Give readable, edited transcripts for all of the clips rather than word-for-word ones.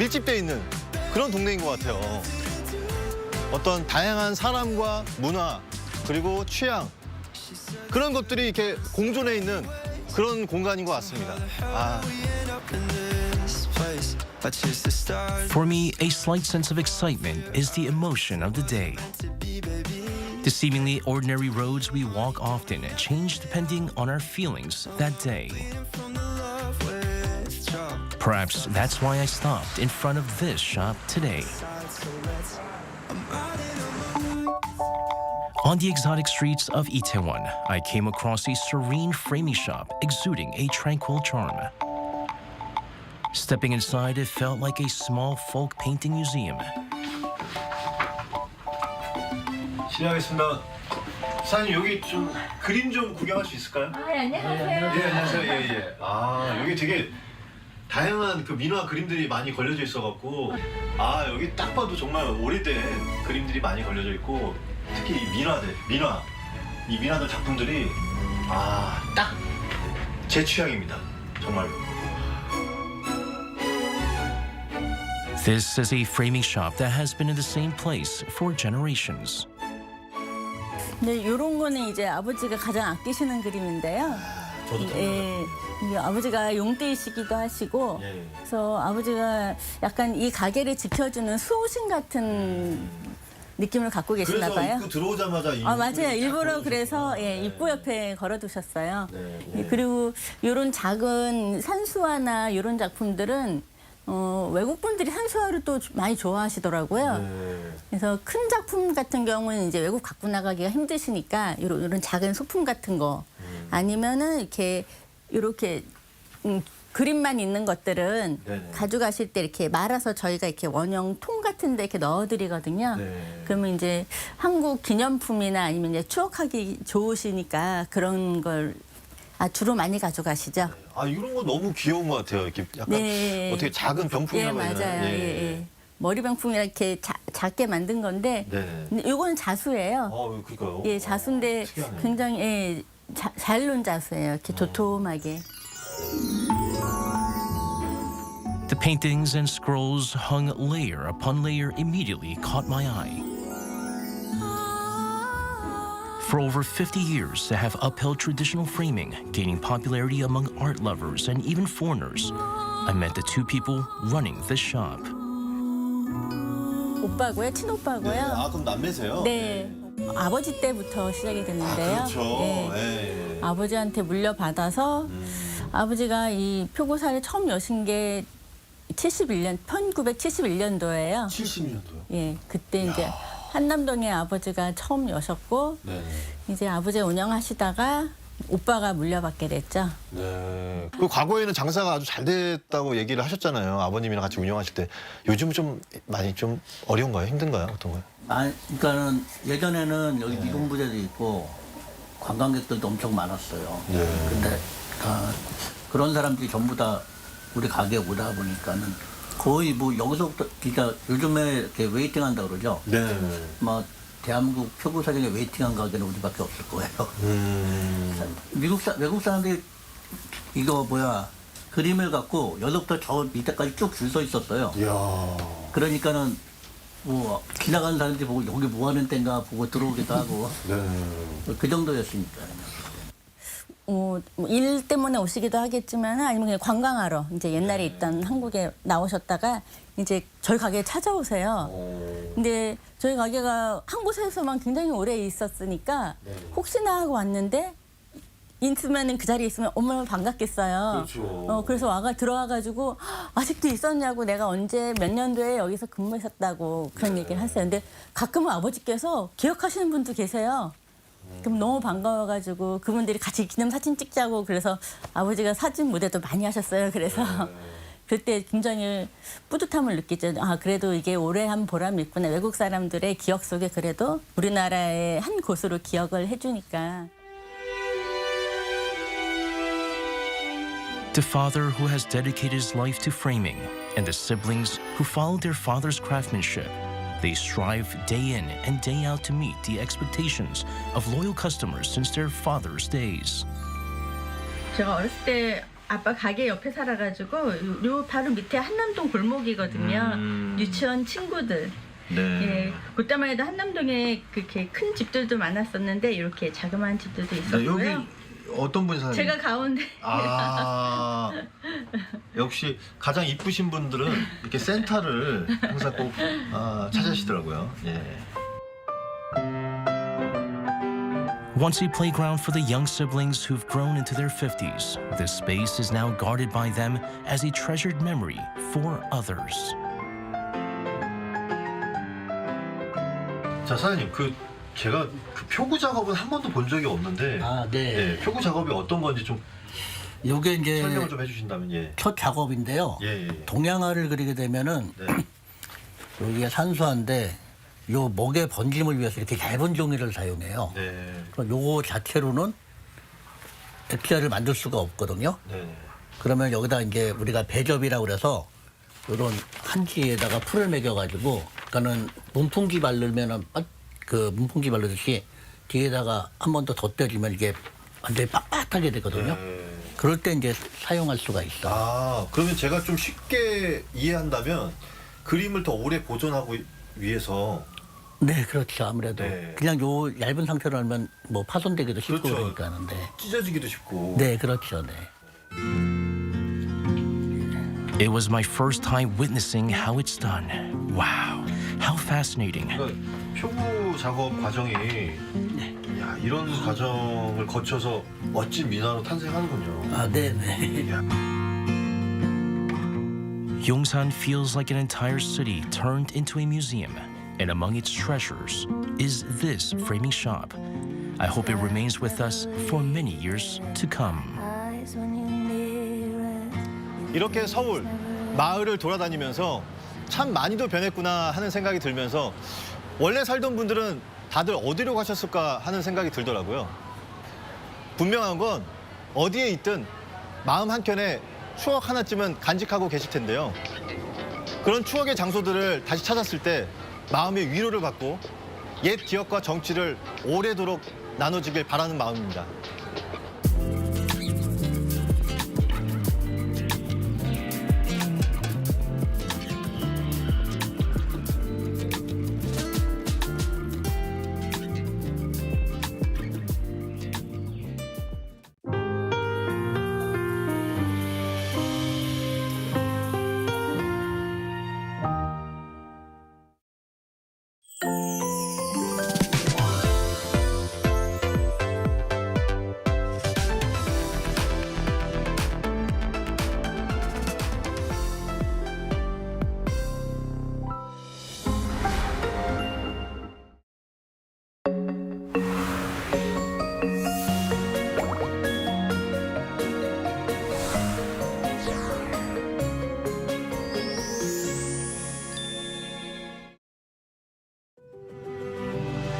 밀집돼 있는 그런 동네인 것 같아요. 어떤 다양한 사람과 문화 그리고 취향 그런 것들이 이렇게 공존해 있는 그런 공간인 것 같습니다. For me, a slight sense of excitement is the emotion of the day. The seemingly ordinary roads we walk often change depending on our feelings that day. Perhaps that's why I stopped in front of this shop today. On the exotic streets of Itaewon, I came across a serene framing shop exuding a tranquil charm. Stepping inside, it felt like a small folk painting museum. 실례하겠습니다. 사장님 여기 좀 그림 좀 구경할 수 있을까요? 안녕하세요. 네, 안녕하세요. 예. 여기 되게 다양한 그 민화 그림들이 많이 걸려져 있어갖고 여기 딱 봐도 정말 오래된 그림들이 많이 걸려져 있고 특히 이 민화들 작품들이 딱 제 취향입니다. 정말로. This is a framing shop that has been in the same place for generations. 네, 이런 거는 이제 아버지가 가장 아끼시는 그림인데요. 저도 이게 아버지가 용띠이시기도 하시고, 예. 그래서 아버지가 약간 이 가게를 지켜주는 수호신 같은 느낌을 갖고 계시나 그래서 봐요. 입구 들어오자마자 맞아요. 일부러 그래서 입구 옆에 걸어두셨어요. 네. 그리고 이런 작은 산수화나 이런 작품들은 외국 분들이 산수화를 또 많이 좋아하시더라고요. 네. 그래서 큰 작품 같은 경우는 이제 외국 갖고 나가기가 힘드시니까 이런 작은 소품 같은 거 아니면은 이렇게 그림만 있는 것들은 네네. 가져가실 때 이렇게 말아서 저희가 이렇게 원형 통 같은 데 이렇게 넣어드리거든요. 네. 그러면 이제 한국 기념품이나 아니면 이제 추억하기 좋으시니까 그런 걸 주로 많이 가져가시죠. 이런 거 너무 귀여운 것 같아요. 이렇게 약간 네. 어떻게 작은 병풍이라고 해야 되나? 맞아요. 예. 머리 병풍이라 이렇게 작게 만든 건데, 네. 근데 이건 자수예요. 그니까요. 예, 자수인데 특이하네. 굉장히 잘 놓은 자수예요. 이렇게 도톰하게. The paintings and scrolls hung layer upon layer immediately caught my eye. For over 50 years, they have upheld traditional framing, gaining popularity among art lovers and even foreigners. I met the two people running this shop. 오빠고요, 친오빠고요. 그럼 남매세요? 네. 아버지 때부터 시작이 됐는데요. 그렇죠. 예. 아버지한테 물려받아서 아버지가 이 표고사를 처음 여신 게 1971년도예요. 70년도요? 예, 그때 이제 한남동에 아버지가 처음 여셨고, 네. 이제 아버지가 운영하시다가 오빠가 물려받게 됐죠. 네. 그 과거에는 장사가 아주 잘 됐다고 얘기를 하셨잖아요. 아버님이랑 같이 운영하실 때. 요즘 좀 많이 좀 어려운가요? 힘든가요? 어떤가요? 그러니까는 예전에는 여기 미군부대도 있고 관광객들도 엄청 많았어요. 네. 근데 그런 사람들이 전부 다 우리 가게에 오다 보니까는 거의 뭐 여기서부터 진짜 요즘에 이렇게 웨이팅 한다 그러죠. 네. 뭐 대한민국 표고 사진에 웨이팅한 가게는 우리밖에 없을 거예요. 외국 사람들이 이거 그림을 갖고 여기부터 저 밑에까지 쭉 줄 서 있었어요. 이야. 그러니까는 뭐 지나가는 사람들이 보고 여기 뭐 하는 데인가 보고 들어오기도 하고 네. 그 정도였으니까. 일 때문에 오시기도 하겠지만 아니면 그냥 관광하러 이제 옛날에 있던 한국에 나오셨다가 이제 저희 가게에 찾아오세요. 근데 저희 가게가 한 곳에서만 굉장히 오래 있었으니까 혹시나 하고 왔는데 있으면은 그 자리에 있으면 얼마나 반갑겠어요. 그렇죠. 그래서 들어와가지고 아직도 있었냐고 내가 언제 몇 년도에 여기서 근무했었다고 그런 얘기를 하세요. 근데 가끔은 아버지께서 기억하시는 분도 계세요. 그럼 너무 반가워가지고 그분들이 같이 기념사진 찍자고 그래서 아버지가 사진 무대도 많이 하셨어요. 그래서 그때 굉장히 뿌듯함을 느끼죠. 그래도 이게 오래 한 보람이 있구나. 외국 사람들의 기억 속에 그래도 우리나라의 한 곳으로 기억을 해주니까. The father who has dedicated his life to framing and the siblings who follow their father's craftsmanship. They strive day in and day out to meet the expectations of loyal customers since their father's days. 제가 어렸을 때 아빠 가게 옆에 살아가지고 요 바로 밑에 한남동 골목이거든요. 유치원 친구들. 네. 예, 그때만 해도 한남동에 그렇게 큰 집들도 많았었는데 이렇게 자그마한 집들도 네, 있었고요. 여기 어떤 분이 사는? 제가 가운데. 아 역시 가장 이쁘신 분들은 이렇게 센터를 항상 꼭 찾으시더라고요. 예. Once a playground for the young siblings who've grown into their 50s, this space is now guarded by them as a treasured memory for others. 자 사장님 제가 그 표구 작업은 한 번도 본 적이 없는데 네. 표구 작업이 어떤 건지 좀 요게 이제 설명을 좀 해주신다면 예. 첫 작업인데요. 예. 동양화를 그리게 되면은 네. 여기가 산소한데 요 목의 번짐을 위해서 이렇게 얇은 종이를 사용해요. 네. 그럼 요거 자체로는 액자를 만들 수가 없거든요. 네. 그러면 여기다 이제 우리가 배접이라고 그래서 이런 한지에다가 풀을 매겨가지고, 그러니까는 문풍기 바르면은 그 문풍기 바르듯이 뒤에다가 한 번 더 덧대주면 이게 완전히 빳빳하게 되거든요. 네. 그럴 때 이제 사용할 수가 있어. 아 그러면 제가 좀 쉽게 이해한다면 그림을 더 오래 보존하고 위해서. 네, 그렇죠. 아무래도 네. 그냥 요 얇은 상태로 하면 뭐 파손되기도 쉽고 그렇죠. 그러니까 하는데. 찢어지기도 쉽고. 네, 그렇죠. 네. It was my first time witnessing how it's done. Wow, how fascinating. 그러니까 표구 작업 과정이 야, 이런 과정을 거쳐서 멋진 민화로 탄생하는군요. 아, 네, 네. Yongsan feels like an entire city turned into a museum, and among its treasures is this framing shop. I hope it remains with us for many years to come. 이렇게 서울 마을을 돌아다니면서 참 많이도 변했구나 하는 생각이 들면서 원래 살던 분들은 다들 어디로 가셨을까 하는 생각이 들더라고요. 분명한 건 어디에 있든 마음 한켠에 추억 하나쯤은 간직하고 계실 텐데요. 그런 추억의 장소들을 다시 찾았을 때 마음의 위로를 받고 옛 기억과 정치를 오래도록 나눠주길 바라는 마음입니다.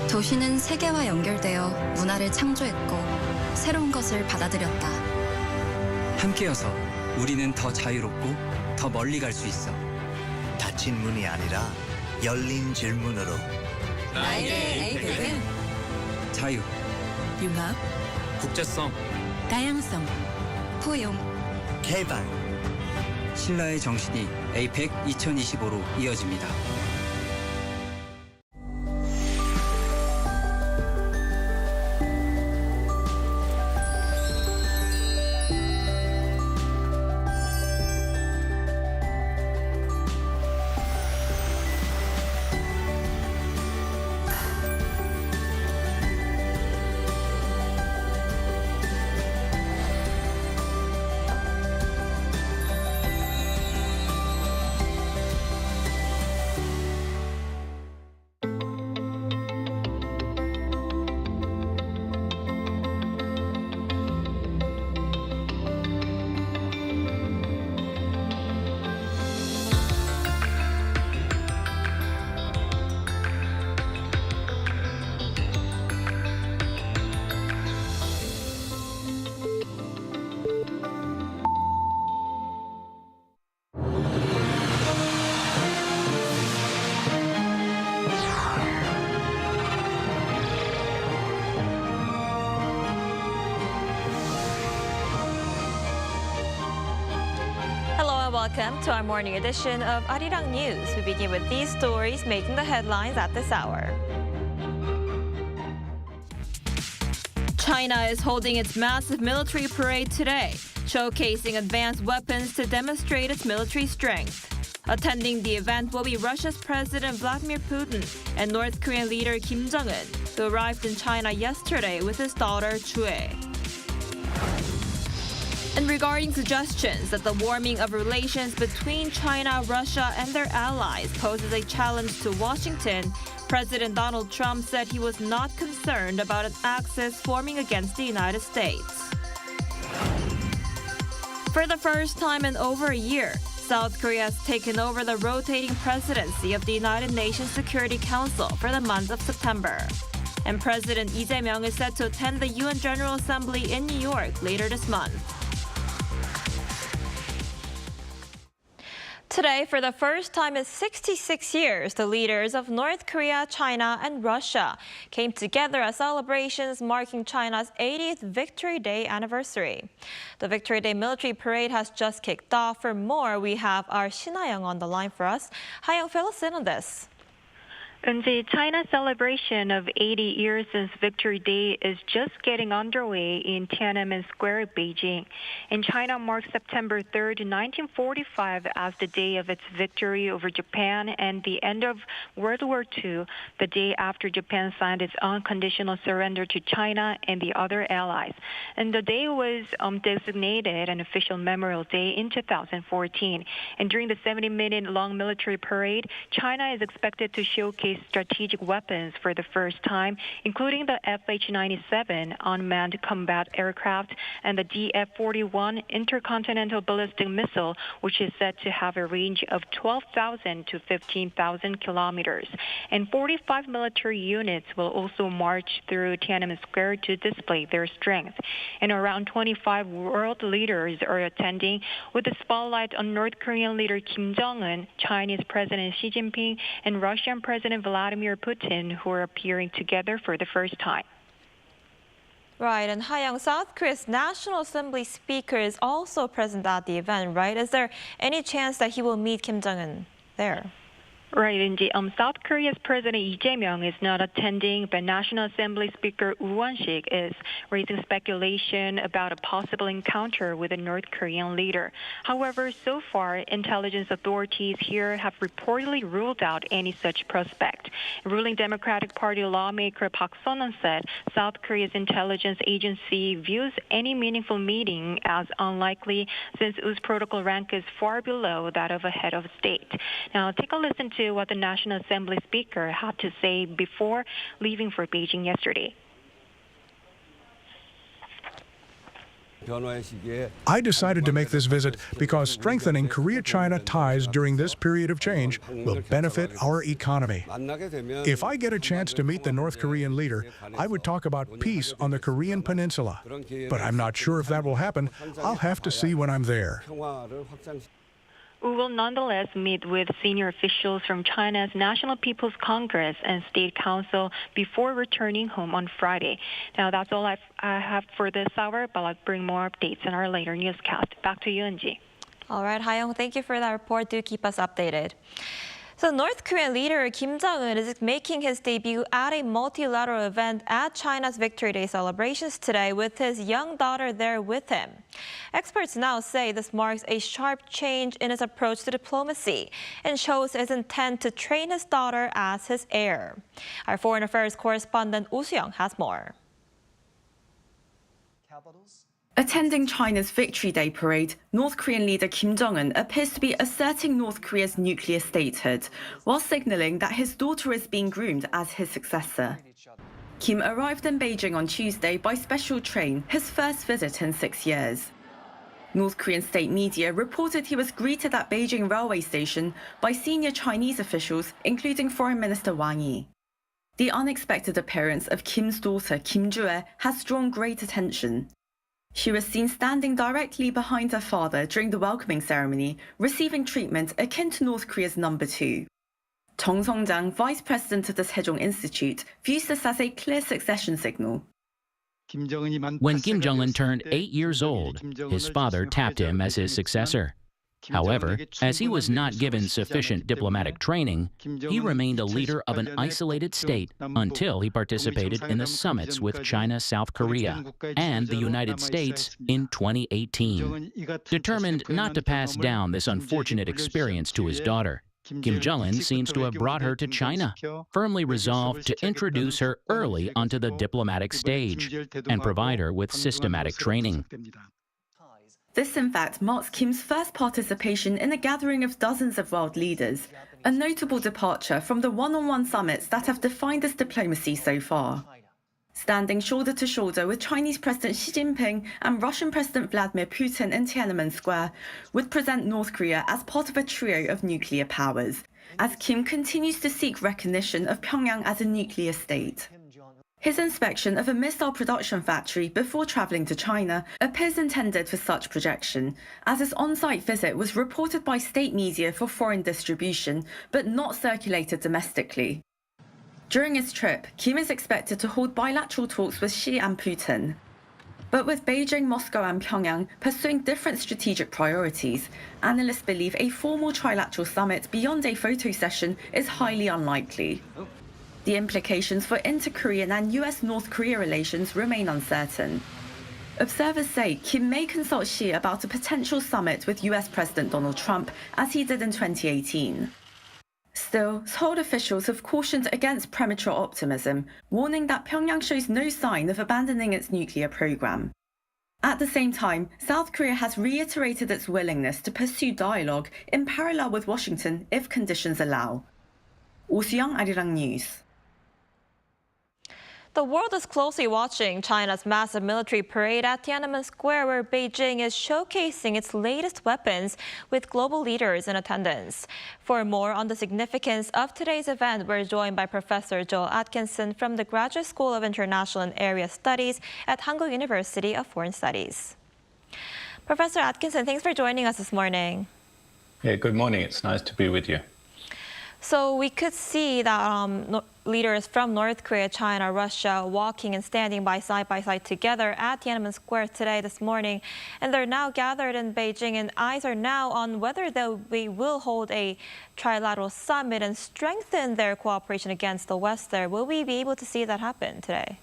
도시는 세계와 연결되어 문화를 창조했고 새로운 것을 받아들였다. 함께여서 우리는 더 자유롭고 더 멀리 갈 수 있어. 닫힌 문이 아니라 열린 질문으로 나에게 에이펙은 자유, 융합, 국제성, 다양성, 포용, 개발. 신라의 정신이 에이펙 2025로 이어집니다. Welcome to our morning edition of Arirang News. We begin with these stories making the headlines at this hour. China is holding its massive military parade today, showcasing advanced weapons to demonstrate its military strength. Attending the event will be Russia's President Vladimir Putin and North Korean leader Kim Jong-un, who arrived in China yesterday with his daughter Chue. And regarding suggestions that the warming of relations between China, Russia, and their allies poses a challenge to Washington, President Donald Trump said he was not concerned about an axis forming against the United States. For the first time in over a year, South Korea has taken over the rotating presidency of the United Nations Security Council for the month of September. And President Lee Jae-myung is set to attend the UN General Assembly in New York later this month. Today, for the first time in 66 years, the leaders of North Korea, China, and Russia came together at celebrations marking China's 80th Victory Day anniversary. The Victory Day military parade has just kicked off. For more, we have our Shin Ha-young on the line for us. Ha-young, fill us in on this. And the China celebration of 80 years since Victory Day is just getting underway in Tiananmen Square, Beijing. And China marks September 3rd, 1945 as the day of its victory over Japan and the end of World War II, the day after Japan signed its unconditional surrender to China and the other allies. And the day was designated an official Memorial Day in 2014. And during the 70-minute long military parade, China is expected to showcase strategic weapons for the first time, including the FH-97 unmanned combat aircraft and the DF-41 intercontinental ballistic missile, which is said to have a range of 12,000 to 15,000 kilometers. And 45 military units will also march through Tiananmen Square to display their strength. And around 25 world leaders are attending, with the spotlight on North Korean leader Kim Jong-un, Chinese President Xi Jinping, and Russian President Vladimir Putin, who are appearing together for the first time. Right, and Ha-young, South Korea's National Assembly Speaker is also present at the event, right? Is there any chance that he will meet Kim Jong-un there? Right, indeed. South Korea's President Lee Jae-myung is not attending, but National Assembly Speaker Woo Won-sik is raising speculation about a possible encounter with a North Korean leader. However, so far, intelligence authorities here have reportedly ruled out any such prospect. Ruling Democratic Party lawmaker Park Sun-won said South Korea's intelligence agency views any meaningful meeting as unlikely, since Woo's protocol rank is far below that of a head of state. Now, take a listen to what the National Assembly Speaker had to say before leaving for Beijing yesterday. I decided to make this visit because strengthening Korea-China ties during this period of change will benefit our economy. If I get a chance to meet the North Korean leader, I would talk about peace on the Korean peninsula. But I'm not sure if that will happen. I'll have to see when I'm there. Woo will nonetheless meet with senior officials from China's National People's Congress and State Council before returning home on Friday. Now, that's all I have for this hour, but I'll bring more updates in our later newscast. Back to you, Eunji. All right, Ha-young, thank you for that report. Do keep us updated. So North Korean leader Kim Jong-un is making his debut at a multilateral event at China's Victory Day celebrations today with his young daughter there with him. Experts now say this marks a sharp change in his approach to diplomacy and shows his intent to train his daughter as his heir. Our foreign affairs correspondent Oh Soo-young has more. Attending China's Victory Day parade, North Korean leader Kim Jong-un appears to be asserting North Korea's nuclear statehood, while signaling that his daughter is being groomed as his successor. Kim arrived in Beijing on Tuesday by special train, his first visit in 6 years. North Korean state media reported he was greeted at Beijing railway station by senior Chinese officials, including Foreign Minister Wang Yi. The unexpected appearance of Kim's daughter, Kim Jue, has drawn great attention. She was seen standing directly behind her father during the welcoming ceremony, receiving treatment akin to North Korea's number 2. Jong Song-jang, vice president of the Sejong Institute, views this as a clear succession signal. When Kim Jong-un turned 8 years old, his father tapped him as his successor. However, as he was not given sufficient diplomatic training, he remained a leader of an isolated state until he participated in the summits with China, South Korea, and the United States in 2018. Determined not to pass down this unfortunate experience to his daughter, Kim Jong-un seems to have brought her to China, firmly resolved to introduce her early onto the diplomatic stage and provide her with systematic training. This, in fact, marks Kim's first participation in a gathering of dozens of world leaders, a notable departure from the one-on-one summits that have defined his diplomacy so far. Standing shoulder to shoulder with Chinese President Xi Jinping and Russian President Vladimir Putin in Tiananmen Square would present North Korea as part of a trio of nuclear powers, as Kim continues to seek recognition of Pyongyang as a nuclear state. His inspection of a missile production factory before travelling to China appears intended for such projection, as his on-site visit was reported by state media for foreign distribution, but not circulated domestically. During his trip, Kim is expected to hold bilateral talks with Xi and Putin. But with Beijing, Moscow and Pyongyang pursuing different strategic priorities, analysts believe a formal trilateral summit beyond a photo session is highly unlikely. The implications for inter-Korean and US-North Korea relations remain uncertain. Observers say Kim may consult Xi about a potential summit with US President Donald Trump, as he did in 2018. Still, Seoul officials have cautioned against premature optimism, warning that Pyongyang shows no sign of abandoning its nuclear program. At the same time, South Korea has reiterated its willingness to pursue dialogue in parallel with Washington if conditions allow. Oh Soo-young, Arirang News. The world is closely watching China's massive military parade at Tiananmen Square, where Beijing is showcasing its latest weapons with global leaders in attendance. For more on the significance of today's event, we're joined by Professor Joel Atkinson from the Graduate School of International and Area Studies at Hangul University of Foreign Studies. Professor Atkinson, thanks for joining us this morning. Yeah, good morning. It's nice to be with you. So we could see that leaders from North Korea, China, Russia walking and standing by side together at Tiananmen Square this morning. And they're now gathered in Beijing, and eyes are now on whether they will hold a trilateral summit and strengthen their cooperation against the West there. Will we be able to see that happen today?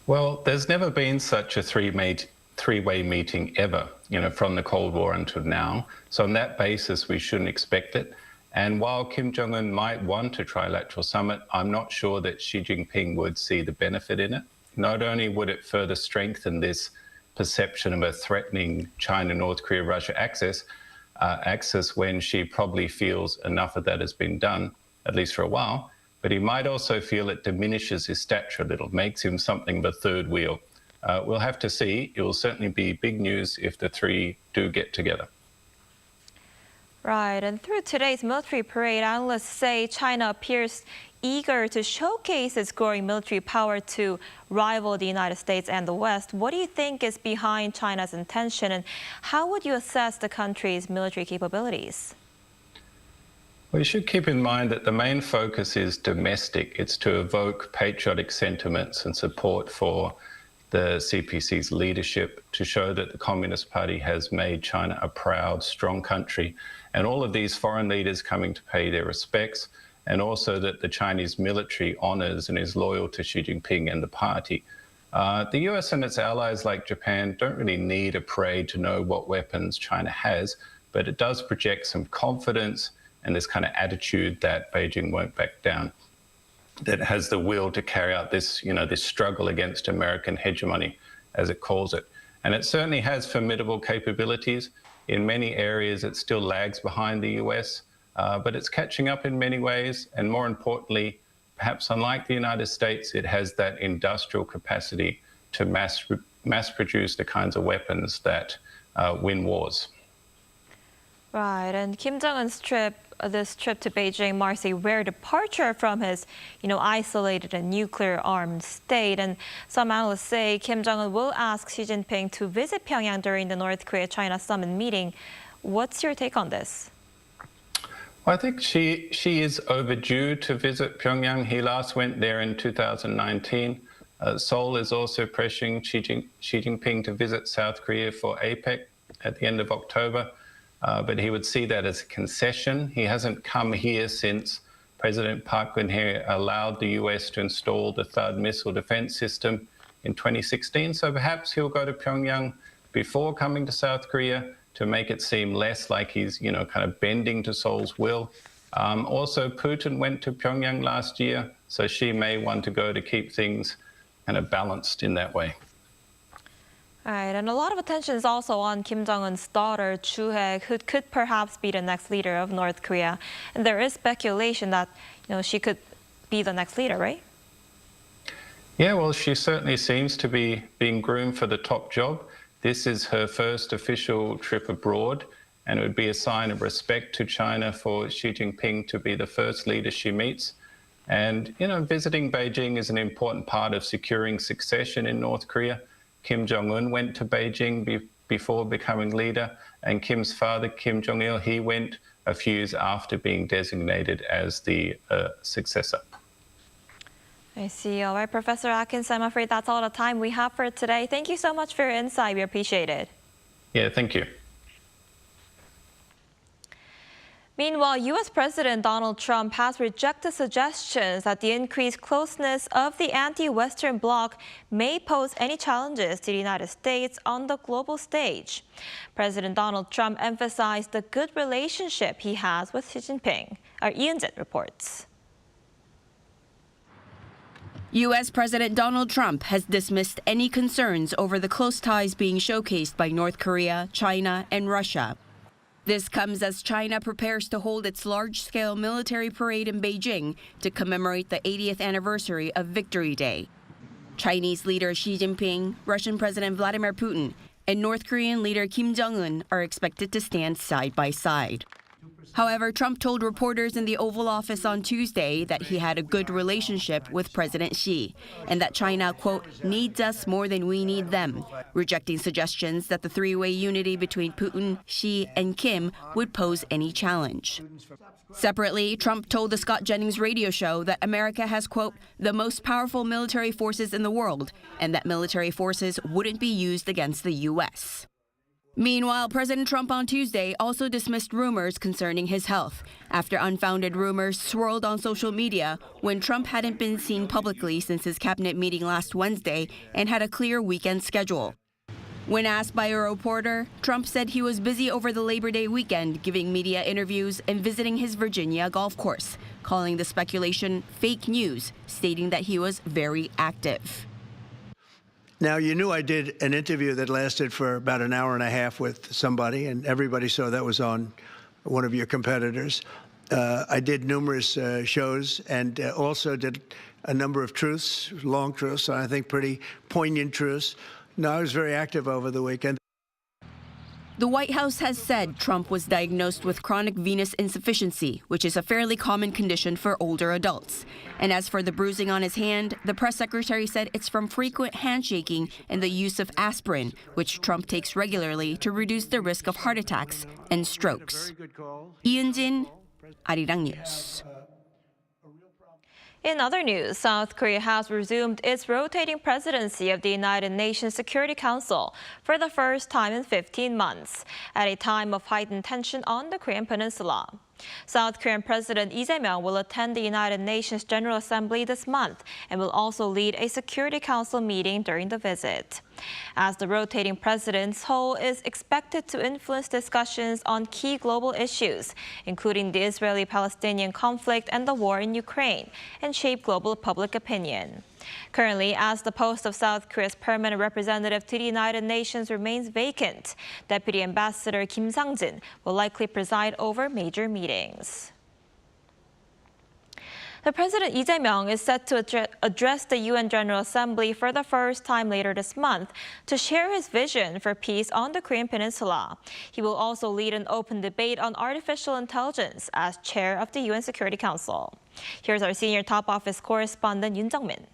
Well, there's never been such a three-way meeting ever, from the Cold War until now. So on that basis, we shouldn't expect it. And while Kim Jong-un might want a trilateral summit, I'm not sure that Xi Jinping would see the benefit in it. Not only would it further strengthen this perception of a threatening China, North Korea, Russia axis when Xi probably feels enough of that has been done, at least for a while, but he might also feel it diminishes his stature a little, makes him something of a third wheel. We'll have to see. It will certainly be big news if the three do get together. Right, and through today's military parade, analysts say China appears eager to showcase its growing military power to rival the United States and the West. What do you think is behind China's intention, and how would you assess the country's military capabilities? Well, you should keep in mind that the main focus is domestic. It's to evoke patriotic sentiments and support for the CPC's leadership, to show that the Communist Party has made China a proud, strong country, and all of these foreign leaders coming to pay their respects, and also that the Chinese military honors and is loyal to Xi Jinping and the party. The US and its allies like Japan don't really need a parade to know what weapons China has, but it does project some confidence and this kind of attitude that Beijing won't back down, that has the will to carry out this, this struggle against American hegemony, as it calls it. And it certainly has formidable capabilities. In many areas, it still lags behind the US, but it's catching up in many ways. And more importantly, perhaps unlike the United States, it has that industrial capacity to mass produce the kinds of weapons that win wars. Right, and Kim Jong-un's this trip to Beijing marks a rare departure from his, isolated and nuclear-armed state. And some analysts say Kim Jong-un will ask Xi Jinping to visit Pyongyang during the North Korea-China summit meeting. What's your take on this? Well, I think Xi is overdue to visit Pyongyang. He last went there in 2019. Seoul is also pressuring Xi Jinping to visit South Korea for APEC at the end of October. but he would see that as a concession. He hasn't come here since President Park Geun-hye allowed the US to install the THAAD missile defense system in 2016. So perhaps he'll go to Pyongyang before coming to South Korea to make it seem less like he's, kind of bending to Seoul's will. Also, Putin went to Pyongyang last year, so she may want to go to keep things kind of balanced in that way. All right, and a lot of attention is also on Kim Jong-un's daughter, Joo-hae, who could perhaps be the next leader of North Korea. And there is speculation that, she could be the next leader, right? Yeah, well, she certainly seems to be being groomed for the top job. This is her first official trip abroad, and it would be a sign of respect to China for Xi Jinping to be the first leader she meets. And, visiting Beijing is an important part of securing succession in North Korea. Kim Jong-un went to Beijing before becoming leader, and Kim's father, Kim Jong-il, he went a few years after being designated as the successor. I see. All right, Professor Atkins, I'm afraid that's all the time we have for today. Thank you so much for your insight. We appreciate it. Yeah, thank you. Meanwhile, U.S. President Donald Trump has rejected suggestions that the increased closeness of the anti-Western bloc may pose any challenges to the United States on the global stage. President Donald Trump emphasized the good relationship he has with Xi Jinping. Our Ian-jin reports. U.S. President Donald Trump has dismissed any concerns over the close ties being showcased by North Korea, China, and Russia. This comes as China prepares to hold its large-scale military parade in Beijing to commemorate the 80th anniversary of Victory Day. Chinese leader Xi Jinping, Russian President Vladimir Putin, and North Korean leader Kim Jong-un are expected to stand side by side. However, Trump told reporters in the Oval Office on Tuesday that he had a good relationship with President Xi and that China, quote, needs us more than we need them, rejecting suggestions that the three-way unity between Putin, Xi, and Kim would pose any challenge. Separately, Trump told the Scott Jennings radio show that America has, quote, the most powerful military forces in the world and that military forces wouldn't be used against the U.S. Meanwhile, President Trump on Tuesday also dismissed rumors concerning his health after unfounded rumors swirled on social media when Trump hadn't been seen publicly since his cabinet meeting last Wednesday and had a clear weekend schedule. When asked by a reporter, Trump said he was busy over the Labor Day weekend giving media interviews and visiting his Virginia golf course, calling the speculation fake news, stating that he was very active. Now, you knew I did an interview that lasted for about an hour and a half with somebody, and everybody saw that was on one of your competitors. I did numerous shows and also did a number of truths, long truths, I think pretty poignant truths. No, I was very active over the weekend. The White House has said Trump was diagnosed with chronic venous insufficiency, which is a fairly common condition for older adults. And as for the bruising on his hand, the press secretary said it's from frequent handshaking and the use of aspirin, which Trump takes regularly to reduce the risk of heart attacks and strokes. Ian-jin, Arirang News. In other news, South Korea has resumed its rotating presidency of the United Nations Security Council for the first time in 15 months, at a time of heightened tension on the Korean Peninsula. South Korean President Lee Jae-myung will attend the United Nations General Assembly this month and will also lead a Security Council meeting during the visit. As the rotating president, Seoul is expected to influence discussions on key global issues, including the Israeli-Palestinian conflict and the war in Ukraine, and shape global public opinion. Currently, as the post of South Korea's permanent representative to the United Nations remains vacant, Deputy Ambassador Kim Sang-jin will likely preside over major meetings. The President Lee Jae-myung is set to address the UN General Assembly for the first time later this month to share his vision for peace on the Korean Peninsula. He will also lead an open debate on artificial intelligence as chair of the UN Security Council. Here's our senior top office correspondent Yoon Jung-min.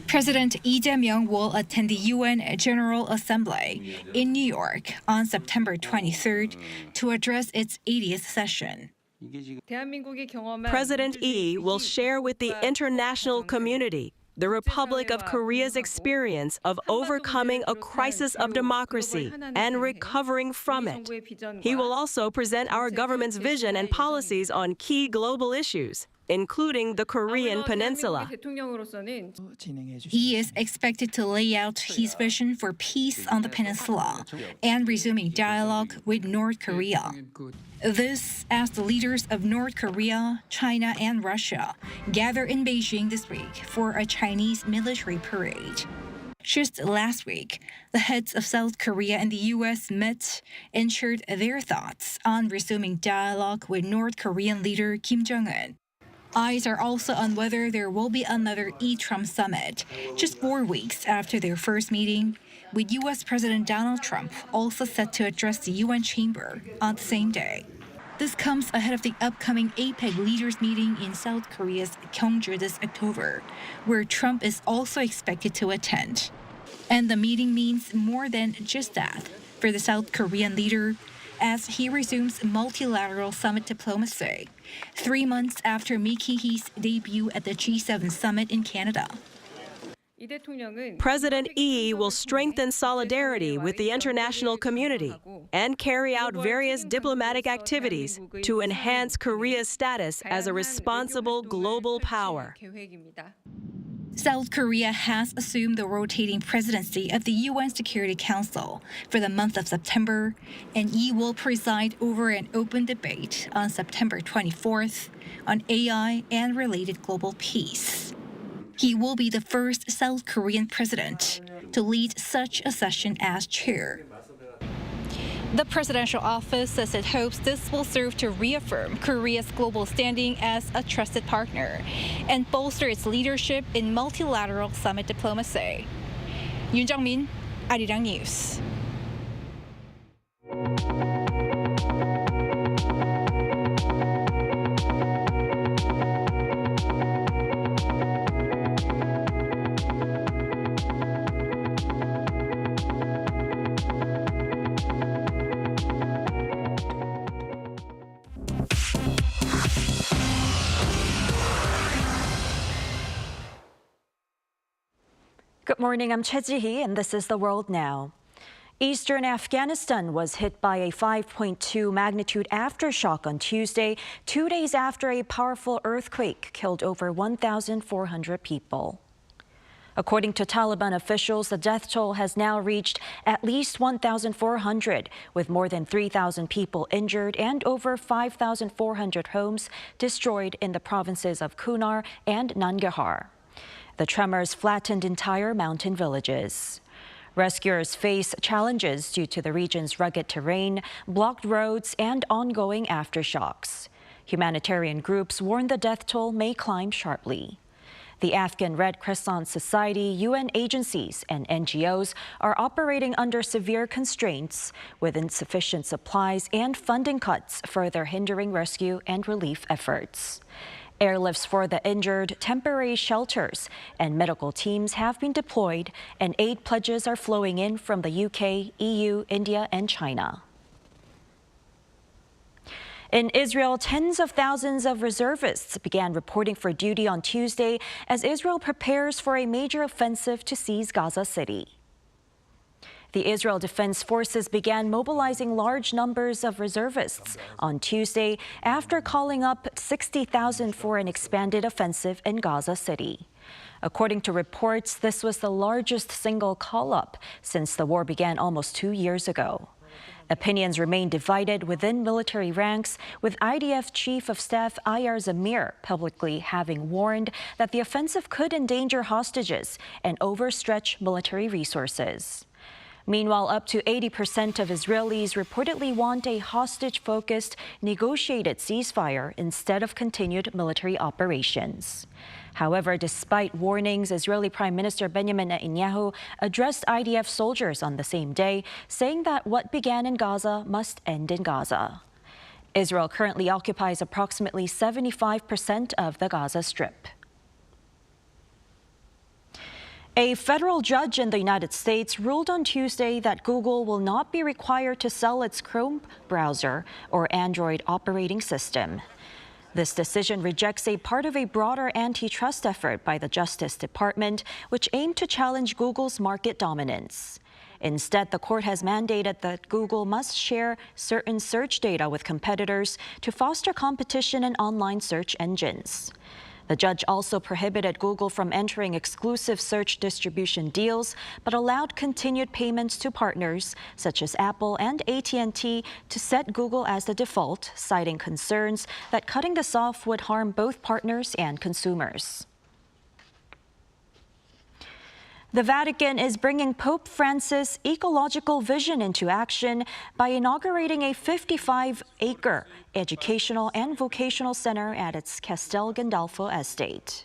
President Lee Jae-myung will attend the UN General Assembly in New York on September 23rd to address its 80th session. President Lee will share with the international community the Republic of Korea's experience of overcoming a crisis of democracy and recovering from it. He will also present our government's vision and policies on key global issues, including the Korean Peninsula. He is expected to lay out his vision for peace on the peninsula and resuming dialogue with North Korea. This as the leaders of North Korea, China, and Russia gather in Beijing this week for a Chinese military parade. Just last week, the heads of South Korea and the U.S. met and shared their thoughts on resuming dialogue with North Korean leader Kim Jong-un. Eyes are also on whether there will be another E-Trump summit, just 4 weeks after their first meeting, with U.S. President Donald Trump also set to address the UN chamber on the same day. This comes ahead of the upcoming APEC leaders meeting in South Korea's Gyeongju this October, where Trump is also expected to attend. And the meeting means more than just that for the South Korean leader, as he resumes multilateral summit diplomacy, 3 months after making his debut at the G7 summit in Canada. President Lee will strengthen solidarity with the international community and carry out various diplomatic activities to enhance Korea's status as a responsible global power. South Korea has assumed the rotating presidency of the UN Security Council for the month of September, and Lee will preside over an open debate on September 24th on AI and related global peace. He will be the first South Korean president to lead such a session as chair. The presidential office says it hopes this will serve to reaffirm Korea's global standing as a trusted partner and bolster its leadership in multilateral summit diplomacy. Yoon Jung-min, Arirang News. Good morning, I'm Choi Ji-hee, and this is The World Now. Eastern Afghanistan was hit by a 5.2 magnitude aftershock on Tuesday, 2 days after a powerful earthquake killed over 1,400 people. According to Taliban officials, the death toll has now reached at least 1,400, with more than 3,000 people injured and over 5,400 homes destroyed in the provinces of Kunar and Nangarhar. The tremors flattened entire mountain villages. Rescuers face challenges due to the region's rugged terrain, blocked roads, and ongoing aftershocks. Humanitarian groups warn the death toll may climb sharply. The Afghan Red Crescent Society, UN agencies, and NGOs are operating under severe constraints, with insufficient supplies and funding cuts further hindering rescue and relief efforts. Airlifts for the injured, temporary shelters, and medical teams have been deployed, and aid pledges are flowing in from the UK, EU, India, and China. In Israel, tens of thousands of reservists began reporting for duty on Tuesday as Israel prepares for a major offensive to seize Gaza City. The Israel Defense Forces began mobilizing large numbers of reservists on Tuesday after calling up 60,000 for an expanded offensive in Gaza City. According to reports, this was the largest single call-up since the war began almost 2 years ago. Opinions remain divided within military ranks, with IDF Chief of Staff Ayar Zamir publicly having warned that the offensive could endanger hostages and overstretch military resources. Meanwhile, up to 80% of Israelis reportedly want a hostage-focused, negotiated ceasefire instead of continued military operations. However, despite warnings, Israeli Prime Minister Benjamin Netanyahu addressed IDF soldiers on the same day, saying that what began in Gaza must end in Gaza. Israel currently occupies approximately 75% of the Gaza Strip. A federal judge in the United States ruled on Tuesday that Google will not be required to sell its Chrome browser or Android operating system. This decision rejects a part of a broader antitrust effort by the Justice Department, which aimed to challenge Google's market dominance. Instead, the court has mandated that Google must share certain search data with competitors to foster competition in online search engines. The judge also prohibited Google from entering exclusive search distribution deals, but allowed continued payments to partners such as Apple and AT&T to set Google as the default, citing concerns that cutting this off would harm both partners and consumers. The Vatican is bringing Pope Francis' ecological vision into action by inaugurating a 55-acre educational and vocational center at its Castel Gandolfo estate.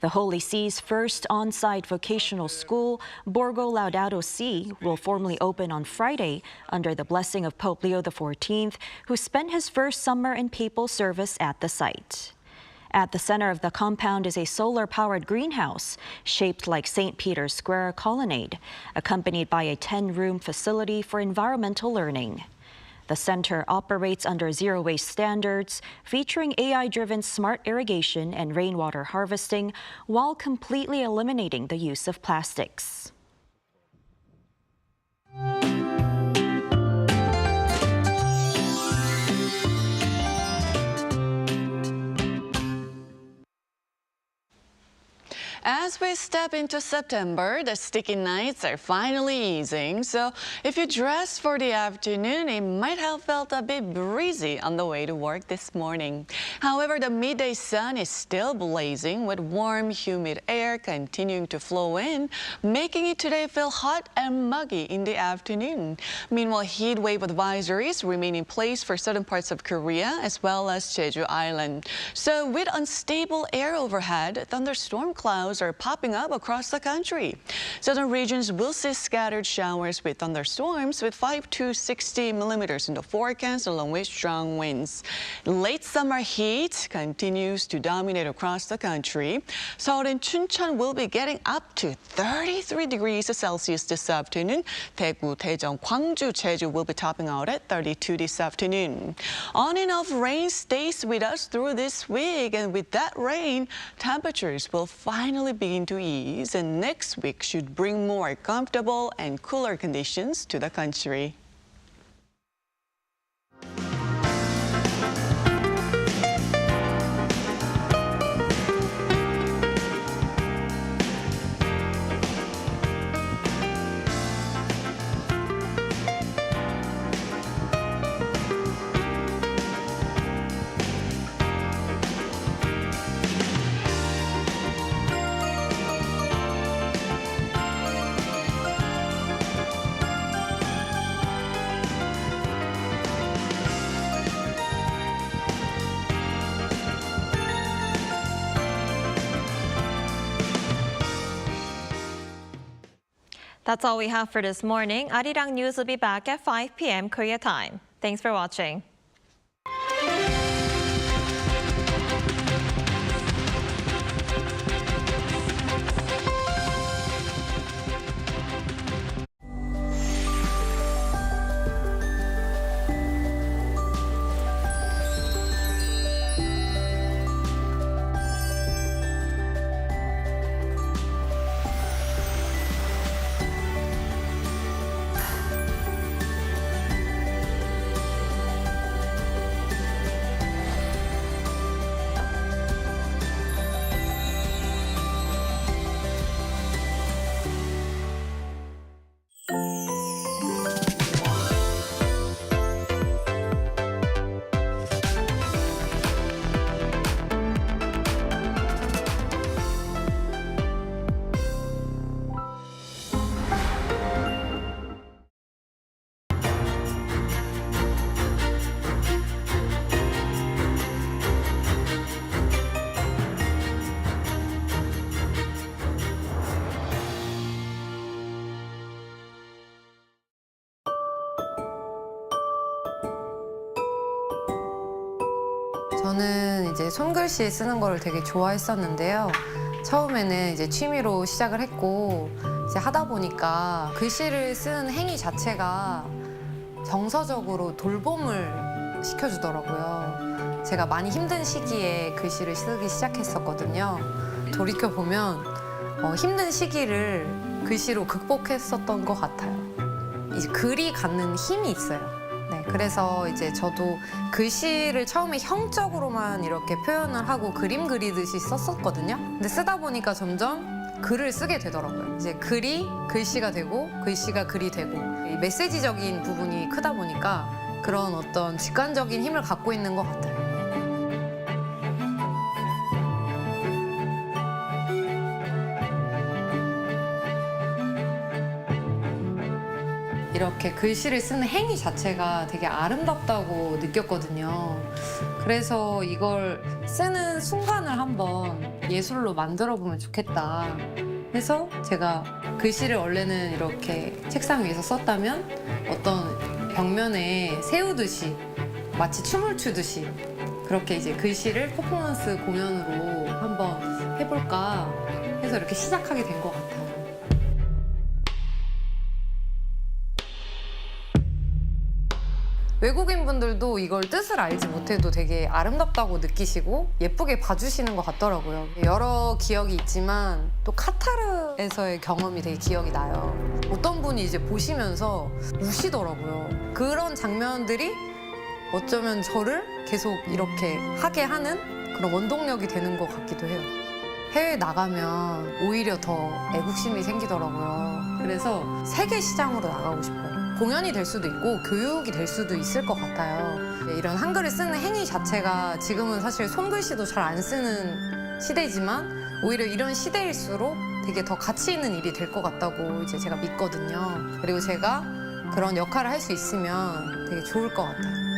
The Holy See's first on-site vocational school, Borgo Laudato Si, will formally open on Friday under the blessing of Pope Leo XIV, who spent his first summer in papal service at the site. At the center of the compound is a solar-powered greenhouse shaped like St. Peter's Square colonnade, accompanied by a 10-room facility for environmental learning. The center operates under zero-waste standards, featuring AI-driven smart irrigation and rainwater harvesting, while completely eliminating the use of plastics. As we step into September, the sticky nights are finally easing, so if you dress for the afternoon, it might have felt a bit breezy on the way to work this morning. However, the midday sun is still blazing with warm, humid air continuing to flow in, making it today feel hot and muggy in the afternoon. Meanwhile, heat wave advisories remain in place for certain parts of Korea as well as Jeju Island. So with unstable air overhead, thunderstorm clouds are popping up across the country. Southern regions will see scattered showers with thunderstorms with 5 to 60 millimeters in the forecast, along with strong winds. Late summer heat continues to dominate across the country. Seoul and Chuncheon will be getting up to 33 degrees Celsius this afternoon. Daegu, Daejeon, Gwangju, Jeju will be topping out at 32 this afternoon. On and off rain stays with us through this week, and with that rain, temperatures will finally begin to ease, and next week should bring more comfortable and cooler conditions to the country. That's all we have for this morning. Arirang News will be back at 5 p.m. Korea time. Thanks for watching. 저는 이제 손글씨 쓰는 거를 되게 좋아했었는데요. 처음에는 이제 취미로 시작을 했고 이제 하다 보니까 글씨를 쓰는 행위 자체가 정서적으로 돌봄을 시켜주더라고요. 제가 많이 힘든 시기에 글씨를 쓰기 시작했었거든요. 돌이켜보면 힘든 시기를 글씨로 극복했었던 것 같아요. 이제 글이 갖는 힘이 있어요. 네, 그래서 이제 저도 글씨를 처음에 형적으로만 이렇게 표현을 하고 그림 그리듯이 썼었거든요. 근데 쓰다 보니까 점점 글을 쓰게 되더라고요. 이제 글이 글씨가 되고 글씨가 글이 되고 이 메시지적인 부분이 크다 보니까 그런 어떤 직관적인 힘을 갖고 있는 것 같아요. 이렇게 글씨를 쓰는 행위 자체가 되게 아름답다고 느꼈거든요. 그래서 이걸 쓰는 순간을 한번 예술로 만들어 보면 좋겠다 해서 제가 글씨를 원래는 이렇게 책상 위에서 썼다면 어떤 벽면에 세우듯이 마치 춤을 추듯이 그렇게 이제 글씨를 퍼포먼스 공연으로 한번 해볼까 해서 이렇게 시작하게 된 것 같아요. 외국인 분들도 이걸 뜻을 알지 못해도 되게 아름답다고 느끼시고 예쁘게 봐주시는 것 같더라고요. 여러 기억이 있지만 또 카타르에서의 경험이 되게 기억이 나요. 어떤 분이 이제 보시면서 우시더라고요. 그런 장면들이 어쩌면 저를 계속 이렇게 하게 하는 그런 원동력이 되는 것 같기도 해요. 해외에 나가면 오히려 더 애국심이 생기더라고요. 그래서 세계 시장으로 나가고 싶어요. 공연이 될 수도 있고 교육이 될 수도 있을 것 같아요. 이런 한글을 쓰는 행위 자체가 지금은 사실 손글씨도 잘 안 쓰는 시대지만 오히려 이런 시대일수록 되게 더 가치 있는 일이 될 것 같다고 이제 제가 믿거든요. 그리고 제가 그런 역할을 할 수 있으면 되게 좋을 것 같아요.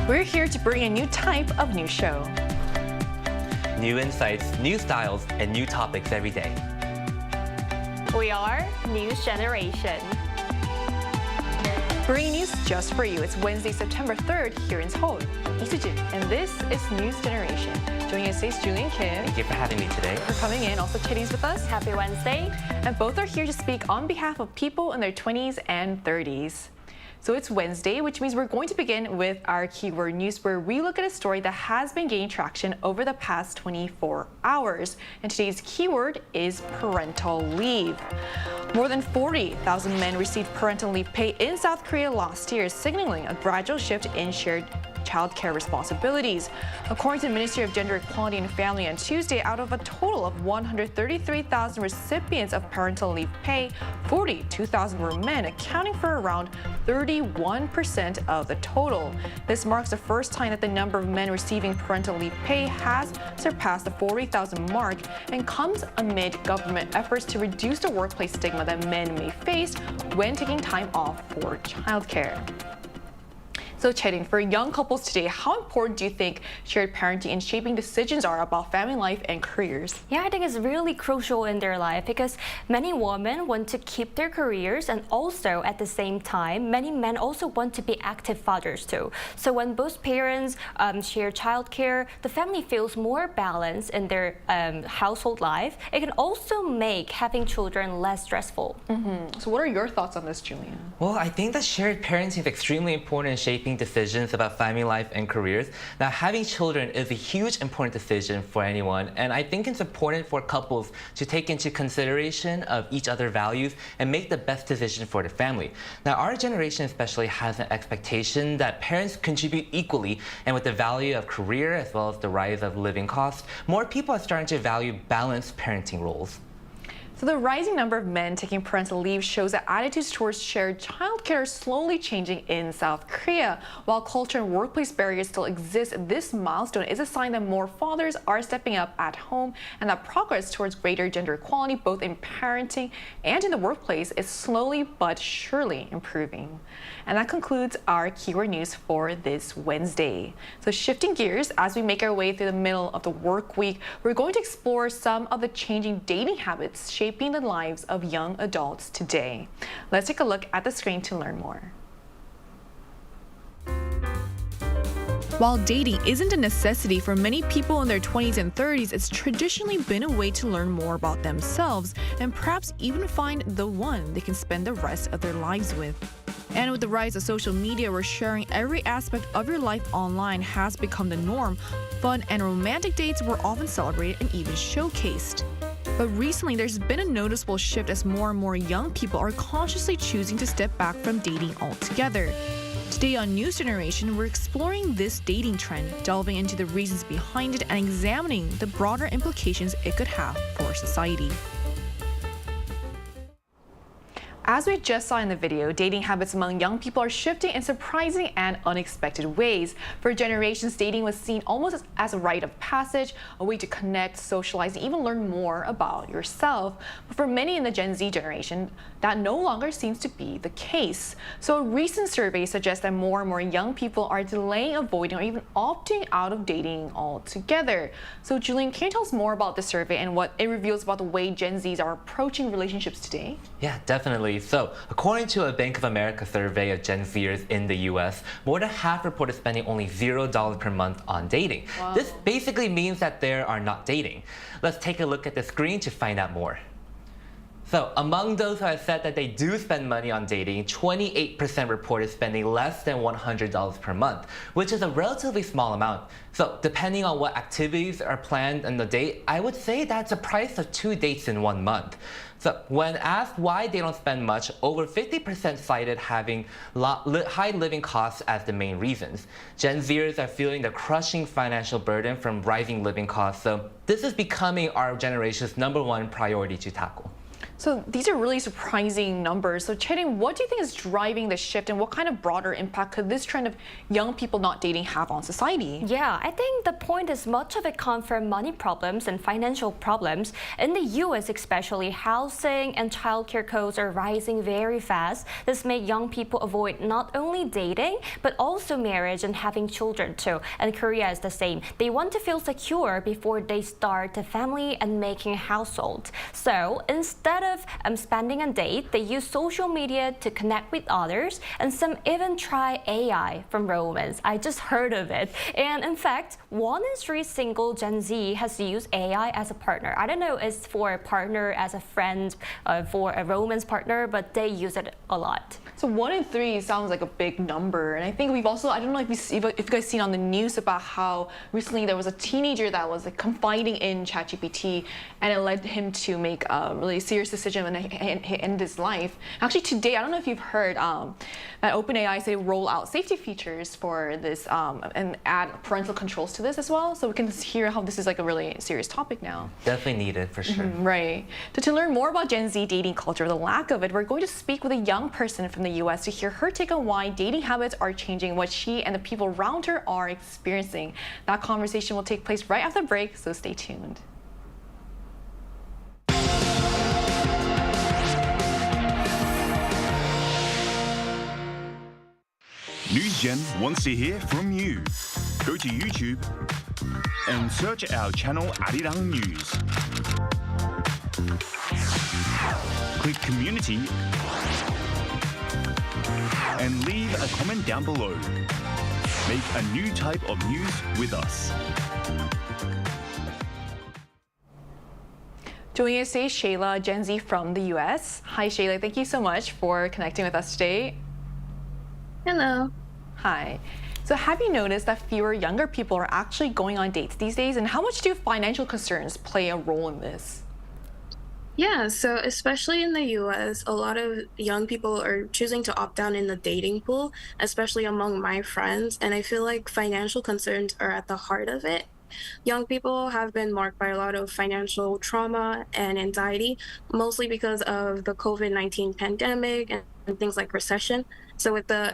We're here to bring a new type of news show. New insights, new styles, and new topics every day. We are News Generation. Bringing news just for you. It's Wednesday, September 3rd here in Seoul. I'm Isujin, and this is News Generation. Joining us today is Jung and Kim. Thank you for having me today. For coming in. Also, Chitty's with us. Happy Wednesday. And both are here to speak on behalf of people in their 20s and 30s. So it's Wednesday, which means we're going to begin with our keyword news, where we look at a story that has been gaining traction over the past 24 hours. And today's keyword is parental leave. More than 40,000 men received parental leave pay in South Korea last year, signaling a gradual shift in shared childcare responsibilities. According to the Ministry of Gender Equality and Family on Tuesday, out of a total of 133,000 recipients of parental leave pay, 42,000 were men, accounting for around 31% of the total. This marks the first time that the number of men receiving parental leave pay has surpassed the 40,000 mark and comes amid government efforts to reduce the workplace stigma that men may face when taking time off for childcare. So Chae-Rin, for young couples today, how important do you think shared parenting and shaping decisions are about family life and careers? Yeah, I think it's really crucial in their life because many women want to keep their careers, and also at the same time, many men also want to be active fathers too. So when both parents share childcare, the family feels more balanced in their household life. It can also make having children less stressful. So what are your thoughts on this, Julian? Well, I think that shared parenting is extremely important in shaping decisions about family life and careers. Now, having children is a huge important decision for anyone, and I think it's important for couples to take into consideration of each other's values and make the best decision for the family. Now, our generation especially has an expectation that parents contribute equally, and with the value of career as well as the rise of living costs, more people are starting to value balanced parenting roles. So the rising number of men taking parental leave shows that attitudes towards shared childcare are slowly changing in South Korea. While culture and workplace barriers still exist, this milestone is a sign that more fathers are stepping up at home and that progress towards greater gender equality, both in parenting and in the workplace, is slowly but surely improving. And that concludes our keyword news for this Wednesday. So shifting gears, as we make our way through the middle of the work week, we're going to explore some of the changing dating habits shaping the lives of young adults today. Let's take a look at the screen to learn more. While dating isn't a necessity for many people in their 20s and 30s, it's traditionally been a way to learn more about themselves and perhaps even find the one they can spend the rest of their lives with. And with the rise of social media, where sharing every aspect of your life online has become the norm, fun and romantic dates were often celebrated and even showcased. But recently, there's been a noticeable shift as more and more young people are consciously choosing to step back from dating altogether. Today on News Generation, we're exploring this dating trend, delving into the reasons behind it and examining the broader implications it could have for society. As we just saw in the video, dating habits among young people are shifting in surprising and unexpected ways. For generations, dating was seen almost as a rite of passage, a way to connect, socialize, and even learn more about yourself. But for many in the Gen Z generation, that no longer seems to be the case. So a recent survey suggests that more and more young people are delaying, avoiding, or even opting out of dating altogether. So Julian, can you tell us more about this survey and what it reveals about the way Gen Zs are approaching relationships today? Yeah, definitely. So, according to a Bank of America survey of Gen Zers in the US, more than half reported spending only $0 per month on dating. Wow. This basically means that they are not dating. Let's take a look at the screen to find out more. So, among those who have said that they do spend money on dating, 28% reported spending less than $100 per month, which is a relatively small amount. So, depending on what activities are planned on the date, I would say that's the price of 2 dates in 1 month. So, when asked why they don't spend much, over 50% cited having high living costs as the main reasons. Gen Zers are feeling the crushing financial burden from rising living costs, so this is becoming our generation's #1 priority to tackle. So these are really surprising numbers. So Chae-Rin, what do you think is driving the shift, and what kind of broader impact could this trend of young people not dating have on society? Yeah, I think the point is much of it comes from money problems and financial problems. In the US especially, housing and childcare costs are rising very fast. This makes young people avoid not only dating, but also marriage and having children too. And Korea is the same. They want to feel secure before they start a family and making a household. So instead of spending on date, they use social media to connect with others, and some even try AI from romance. I just heard of it. And in fact, 1 in 3 single Gen Z has used AI as a partner. I don't know if it's for a partner, as a friend, for a romance partner, but they use it a lot. So 1 in 3 sounds like a big number. And I think we've also, I don't know if you guys seen on the news about how recently there was a teenager that was confiding in ChatGPT, and it led him to make really serious decision and end his life. Actually, today, I don't know if you've heard that OpenAI say roll out safety features for this and add parental controls to this as well. So we can hear how this is like a really serious topic now. Definitely needed for sure. Right. So to learn more about Gen Z dating culture, the lack of it, we're going to speak with a young person from the US to hear her take on why dating habits are changing, what she and the people around her are experiencing. That conversation will take place right after the break, so stay tuned. NewsGen wants to hear from you. Go to YouTube and search our channel Arirang News. Click Community and leave a comment down below. Make a new type of news with us. Joining us today is Shayla, Gen Z from the US. Hi Shayla, thank you so much for connecting with us today. Hello. Hi. So have you noticed that fewer younger people are actually going on dates these days? And how much do financial concerns play a role in this? Yeah, so especially in the US, a lot of young people are choosing to opt out in the dating pool, especially among my friends. And I feel like financial concerns are at the heart of it. Young people have been marked by a lot of financial trauma and anxiety, mostly because of the COVID-19 pandemic and things like recession. So with the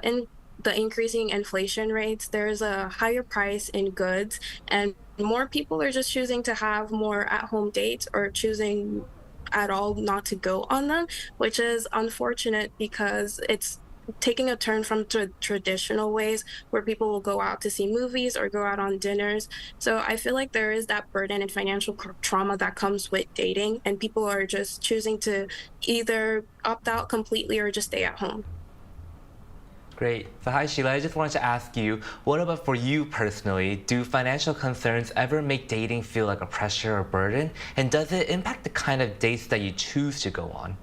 increasing inflation rates, there's a higher price in goods, and more people are just choosing to have more at-home dates or choosing at all not to go on them, which is unfortunate because it's taking a turn from traditional ways where people will go out to see movies or go out on dinners. So I feel like there is that burden and financial trauma that comes with dating, and people are just choosing to either opt out completely or just stay at home. Great. So hi Sheila, I just wanted to ask you, what about for you personally? Do financial concerns ever make dating feel like a pressure or burden? And does it impact the kind of dates that you choose to go on?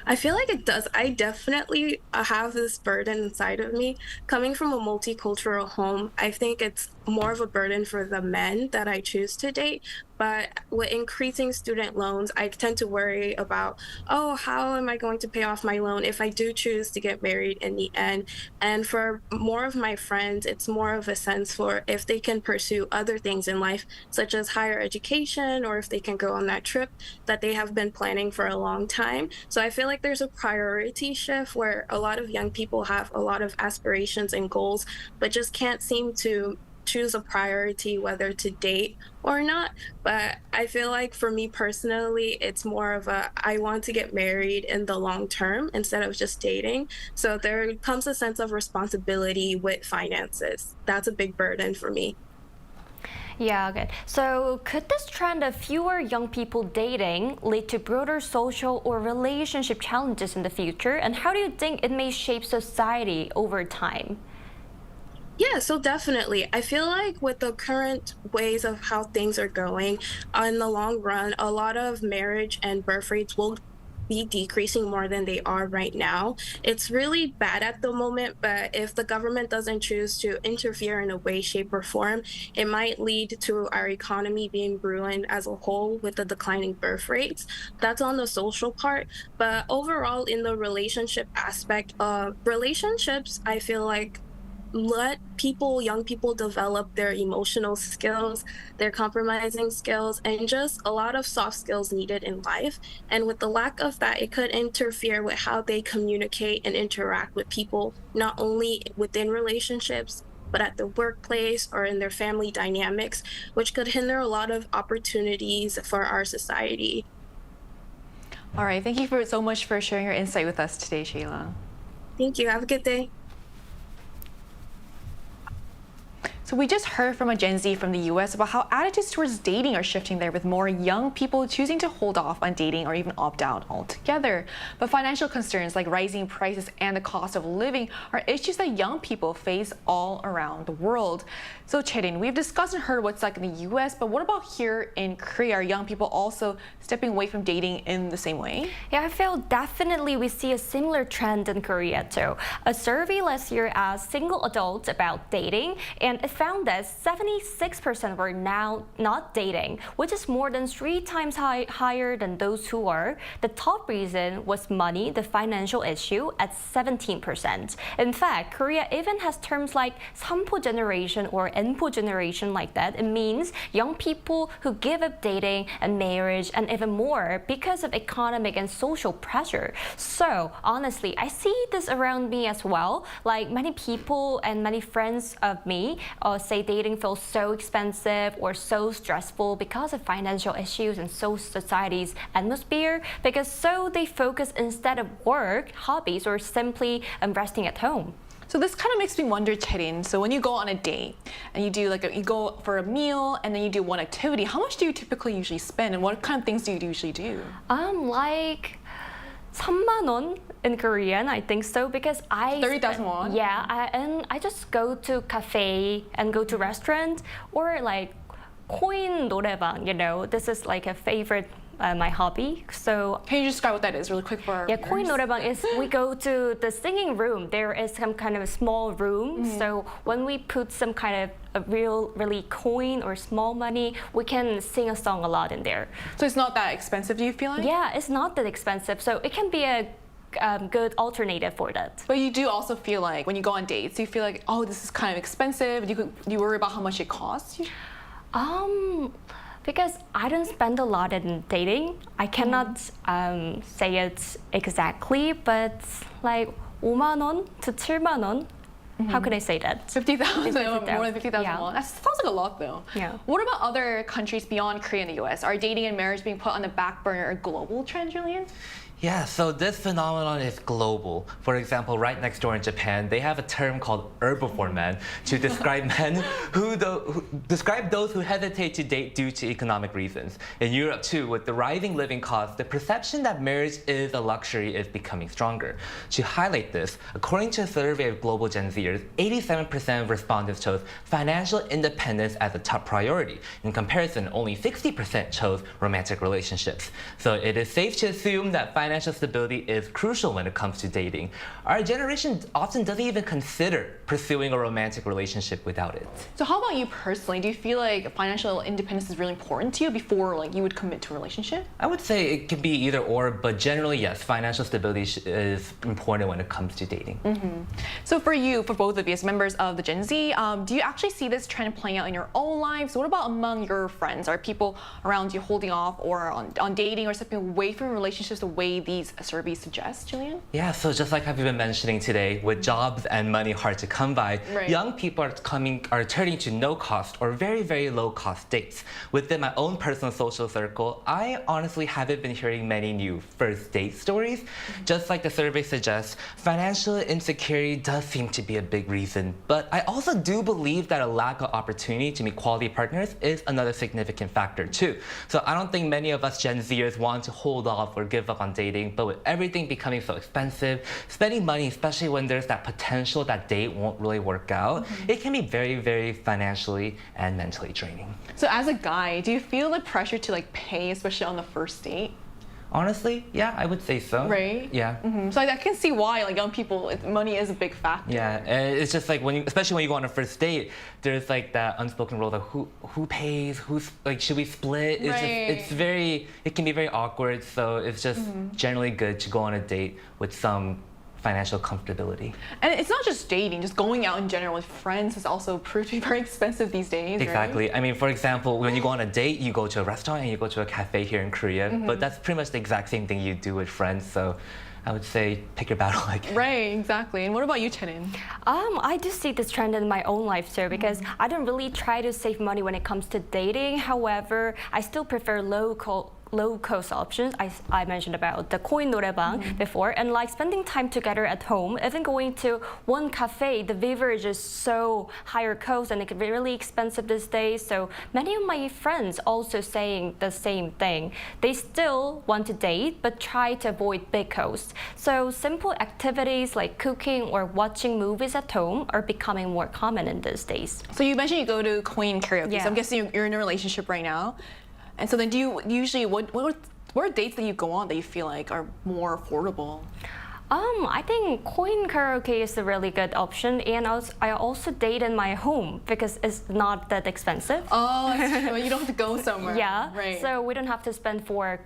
I feel like it does. I definitely have this burden inside of me. Coming from a multicultural home, I think it's more of a burden for the men that I choose to date. But with increasing student loans, I tend to worry about, oh, how am I going to pay off my loan if I do choose to get married in the end? And for more of my friends, it's more of a sense for if they can pursue other things in life, such as higher education, or if they can go on that trip that they have been planning for a long time. So I feel like there's a priority shift where a lot of young people have a lot of aspirations and goals, but just can't seem to choose a priority whether to date or not. But I feel like for me personally, it's more of a I want to get married in the long term instead of just dating. So there comes a sense of responsibility with finances. That's a big burden for me. Yeah, good. So could this trend of fewer young people dating lead to broader social or relationship challenges in the future? And how do you think it may shape society over time? Yeah, so definitely. I feel like with the current ways of how things are going, in the long run, a lot of marriage and birth rates will be decreasing more than they are right now. It's really bad at the moment, but if the government doesn't choose to interfere in a way, shape, or form, it might lead to our economy being ruined as a whole with the declining birth rates. That's on the social part. But overall, in the relationship aspect, relationships, I feel like let young people develop their emotional skills, their compromising skills, and just a lot of soft skills needed in life. And with the lack of that, it could interfere with how they communicate and interact with people, not only within relationships, but at the workplace or in their family dynamics, which could hinder a lot of opportunities for our society. All right, thank you so much for sharing your insight with us today, Shayla. Thank you. Have a good day. So we just heard from a Gen Z from the US about how attitudes towards dating are shifting there, with more young people choosing to hold off on dating or even opt out altogether. But financial concerns like rising prices and the cost of living are issues that young people face all around the world. So Cherin, we've discussed and heard what's like in the US, but what about here in Korea? Are young people also stepping away from dating in the same way? Yeah, I feel definitely we see a similar trend in Korea too. A survey last year asked single adults about dating, and found that 76% were now not dating, which is more than 3 times higher than those who are. The top reason was money, the financial issue, at 17%. In fact, Korea even has terms like 삼포 generation or Npo generation like that. It means young people who give up dating and marriage and even more because of economic and social pressure. So honestly, I see this around me as well. Like many people and many friends of me say dating feels so expensive or so stressful because of financial issues and society's atmosphere, because so they focus instead of work, hobbies, or simply resting at home. So this kind of makes me wonder, Cherin, so when you go on a date and you do you go for a meal and then you do one activity, how much do you typically usually spend and what kind of things do you usually do? Like 3만 원 in Korean, I think so, because 30,000 won? Yeah, and I just go to cafe and go to restaurant or like coin 노래방, you know, this is like a favorite my hobby. So can you describe what that is really quick for our viewers? coin 노래방 is we go to the singing room. There is some kind of a small room. So when we put some kind of a really coin or small money, we can sing a song a lot in there. So it's not that expensive, do you feel like? Yeah, it's not that expensive. So it can be a good alternative for that. But you do also feel like when you go on dates, you feel like, oh, this is kind of expensive. You worry about how much it costs you? Because I don't spend a lot in dating. I cannot say it exactly, but like 5만 원 to 7만 원. How can I say that? 50,000, more than 50,000 won. That sounds like a lot though. Yeah. What about other countries beyond Korea and the US? Are dating and marriage being put on the back burner a global trend, Julian? Yeah, so this phenomenon is global. For example, right next door in Japan, they have a term called herbivore men to describe men who describe those who hesitate to date due to economic reasons. In Europe too, with the rising living costs, the perception that marriage is a luxury is becoming stronger. To highlight this, according to a survey of global Gen Zers, 87% of respondents chose financial independence as a top priority. In comparison, only 60% chose romantic relationships. So it is safe to assume that financial stability is crucial when it comes to dating. Our generation often doesn't even consider pursuing a romantic relationship without it. So how about you personally? Do you feel like financial independence is really important to you before you would commit to a relationship? I would say it can be either or, but generally yes, financial stability is important when it comes to dating. So for you, for both of you as members of the Gen Z, do you actually see this trend playing out in your own lives? What about among your friends? Are people around you holding off or on dating or stepping away from relationships the way these surveys suggest, Julian? Yeah, so just like I've been mentioning today, with jobs and money hard to come by, young people are turning to no-cost or very, very low-cost dates. Within my own personal social circle, I honestly haven't been hearing many new first date stories. Just like the survey suggests, financial insecurity does seem to be a big reason, but I also do believe that a lack of opportunity to meet quality partners is another significant factor too. So I don't think many of us Gen Zers want to hold off or give up on dating, but with everything becoming so expensive, spending money, especially when there's that potential that date won't really work out, it can be very, very financially and mentally draining. So as a guy, do you feel the pressure to pay, especially on the first date? Honestly, yeah, I would say so. Right? Yeah. So I can see why young people, money is a big factor. Yeah, and it's just especially when you go on a first date, there's that unspoken rule of who pays, should we split? It can be very awkward. So it's just generally good to go on a date with some financial comfortability. And it's not just dating, just going out in general with friends has also proved to be very expensive these days, Exactly. Right? I mean, for example, when you go on a date, you go to a restaurant and you go to a cafe here in Korea, but that's pretty much the exact same thing you do with friends. So I would say pick your battle again. Right, exactly. And what about you, Cherin? I do see this trend in my own life too, because I don't really try to save money when it comes to dating. However, I still prefer low-cost options. I mentioned about the coin 노래방 before, and spending time together at home. Even going to one cafe, the beverage is so higher cost and it can be really expensive these days. So many of my friends also saying the same thing. They still want to date, but try to avoid big costs. So simple activities like cooking or watching movies at home are becoming more common in these days. So you mentioned you go to Queen karaoke. Yeah. So I'm guessing you're in a relationship right now. And so then do you usually, what are dates that you go on that you feel like are more affordable? I think coin karaoke is a really good option, and I also date in my home because it's not that expensive. Oh, that's true. You don't have to go somewhere. Yeah, right. So we don't have to spend for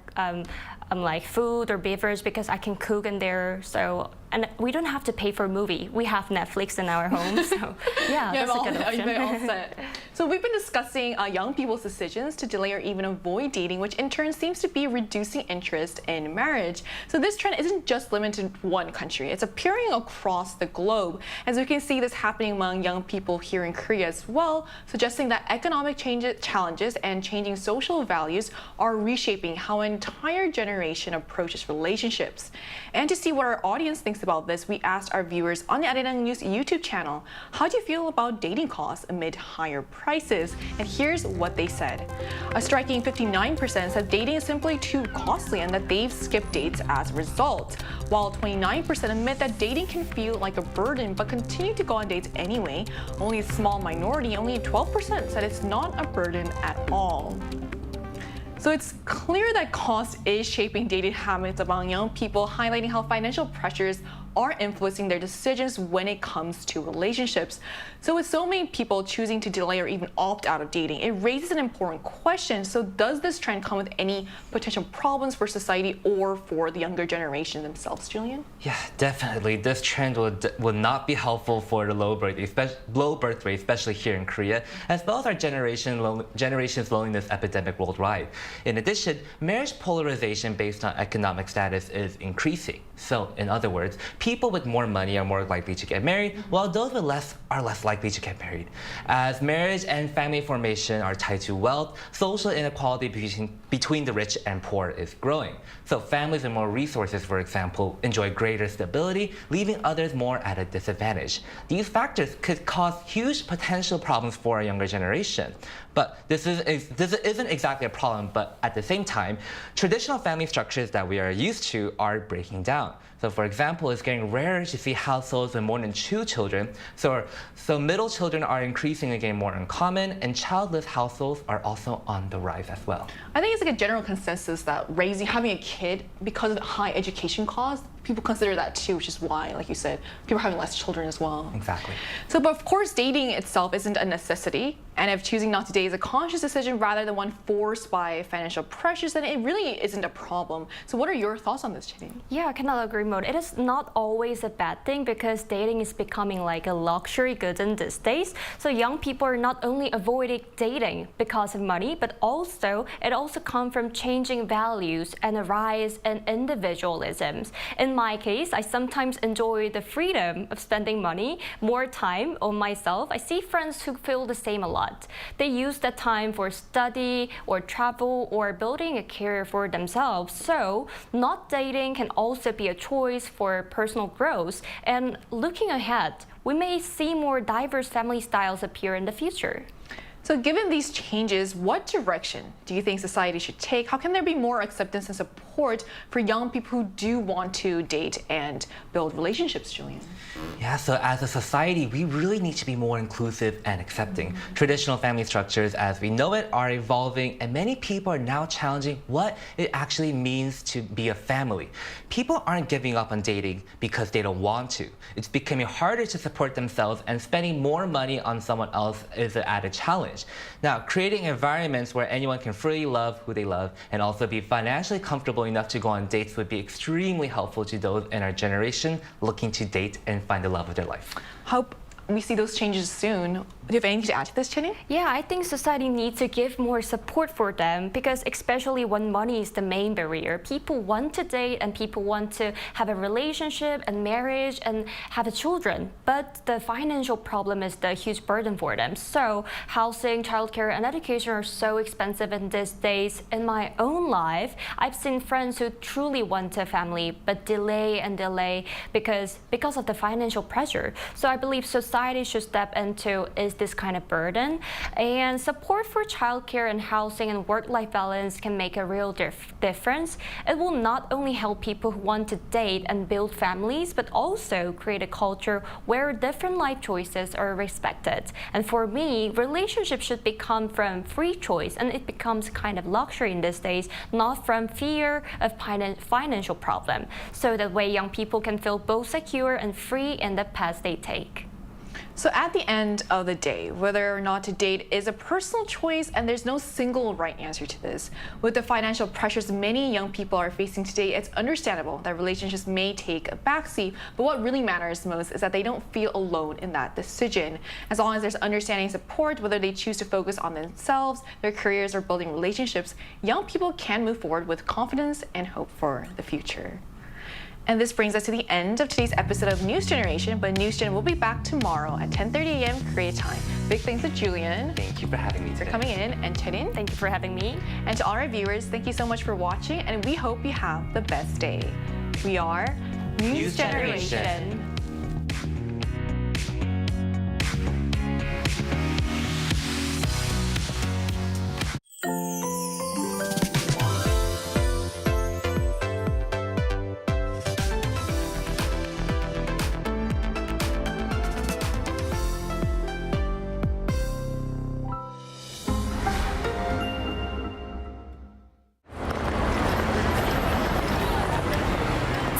like food or beverage because I can cook in there. So, and we don't have to pay for a movie. We have Netflix in our home, so yeah, that's a good option. All set. So we've been discussing young people's decisions to delay or even avoid dating, which in turn seems to be reducing interest in marriage. So this trend isn't just limited to one country. It's appearing across the globe. As we can see this happening among young people here in Korea as well, suggesting that economic challenges and changing social values are reshaping how an entire generation approaches relationships. And to see what our audience thinks about this, we asked our viewers on the Arirang News YouTube channel, how do you feel about dating costs amid higher prices? And here's what they said. A striking 59% said dating is simply too costly and that they've skipped dates as a result, while 29% admit that dating can feel like a burden but continue to go on dates anyway. Only a small minority, only 12%, said it's not a burden at all. So it's clear that cost is shaping dating habits among young people, highlighting how financial pressures are influencing their decisions when it comes to relationships. So with so many people choosing to delay or even opt out of dating, it raises an important question. So does this trend come with any potential problems for society or for the younger generation themselves, Julian? Yeah, definitely. This trend will not be helpful for the low birth rate, especially here in Korea, as well as our generation's loneliness epidemic worldwide. In addition, marriage polarization based on economic status is increasing. So, in other words, people with more money are more likely to get married, while those with less are less likely to get married. As marriage and family formation are tied to wealth, social inequality between the rich and poor is growing. So families with more resources, for example, enjoy greater stability, leaving others more at a disadvantage. These factors could cause huge potential problems for our younger generation. But this isn't exactly a problem, but at the same time, traditional family structures that we are used to are breaking down. So for example, it's getting rarer to see households with more than 2 children. So middle children are increasingly getting more uncommon, and childless households are also on the rise as well. I think it's like a general consensus that having a kid, because of high education costs, people consider that too, which is why, like you said, people are having less children as well. Exactly. So, but of course, dating itself isn't a necessity. And if choosing not to date is a conscious decision rather than one forced by financial pressures, then it really isn't a problem. So what are your thoughts on this, Chidi? Yeah, I cannot agree more. It is not always a bad thing because dating is becoming like a luxury good in these days. So young people are not only avoiding dating because of money, but it also comes from changing values and a rise in individualisms. In my case, I sometimes enjoy the freedom of spending more time on myself. I see friends who feel the same a lot. They use that time for study or travel or building a career for themselves. So not dating can also be a choice for personal growth. And looking ahead, we may see more diverse family styles appear in the future. So given these changes, what direction do you think society should take? How can there be more acceptance and support for young people who do want to date and build relationships, Julian? Yeah, so as a society, we really need to be more inclusive and accepting. Traditional family structures as we know it are evolving, and many people are now challenging what it actually means to be a family. People aren't giving up on dating because they don't want to. It's becoming harder to support themselves, and spending more money on someone else is an added challenge. Now, creating environments where anyone can freely love who they love and also be financially comfortable enough to go on dates would be extremely helpful to those in our generation looking to date and find the love of their life. Hope we see those changes soon. Do you have anything to add to this, Chinny? Yeah, I think society needs to give more support for them because especially when money is the main barrier, people want to date and people want to have a relationship and marriage and have children. But the financial problem is the huge burden for them. So housing, childcare, and education are so expensive in these days. In my own life, I've seen friends who truly want a family but delay and delay because of the financial pressure. So I believe society society should step into is this kind of burden. And support for childcare and housing and work-life balance can make a real difference. It will not only help people who want to date and build families, but also create a culture where different life choices are respected. And for me, relationships should become from free choice, and it becomes kind of luxury in these days, not from fear of financial problem. So that way young people can feel both secure and free in the path they take. So at the end of the day, whether or not to date is a personal choice, and there's no single right answer to this. With the financial pressures many young people are facing today, it's understandable that relationships may take a backseat, but what really matters most is that they don't feel alone in that decision. As long as there's understanding and support, whether they choose to focus on themselves, their careers, or building relationships, young people can move forward with confidence and hope for the future. And this brings us to the end of today's episode of News Generation, but News Gen will be back tomorrow at 10:30 a.m. Korea time. Big thanks to Julian. Thank you for having me today. For coming in, and Cherin. Thank you for having me. And to all our viewers, thank you so much for watching, and we hope you have the best day. We are News Generation.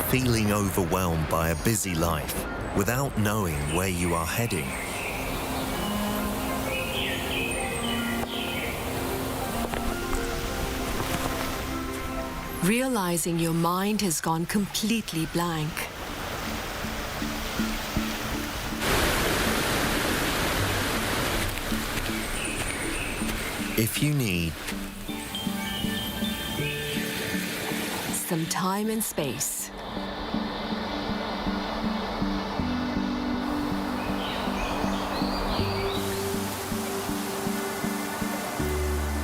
Feeling overwhelmed by a busy life without knowing where you are heading. Realizing your mind has gone completely blank. If you need some time and space,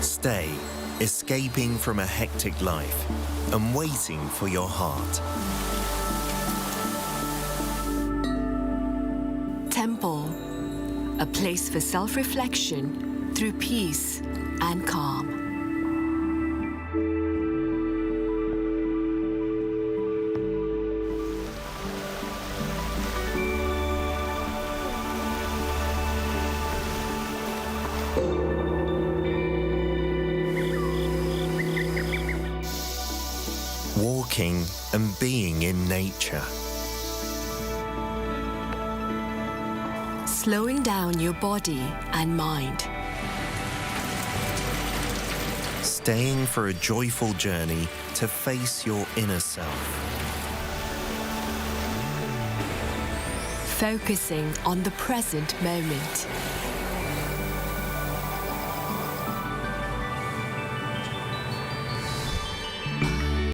stay, escaping from a hectic life and waiting for your heart. Temple, a place for self-reflection through peace and calm. Walking and being in nature. Slowing down your body and mind. Staying for a joyful journey to face your inner self. Focusing on the present moment.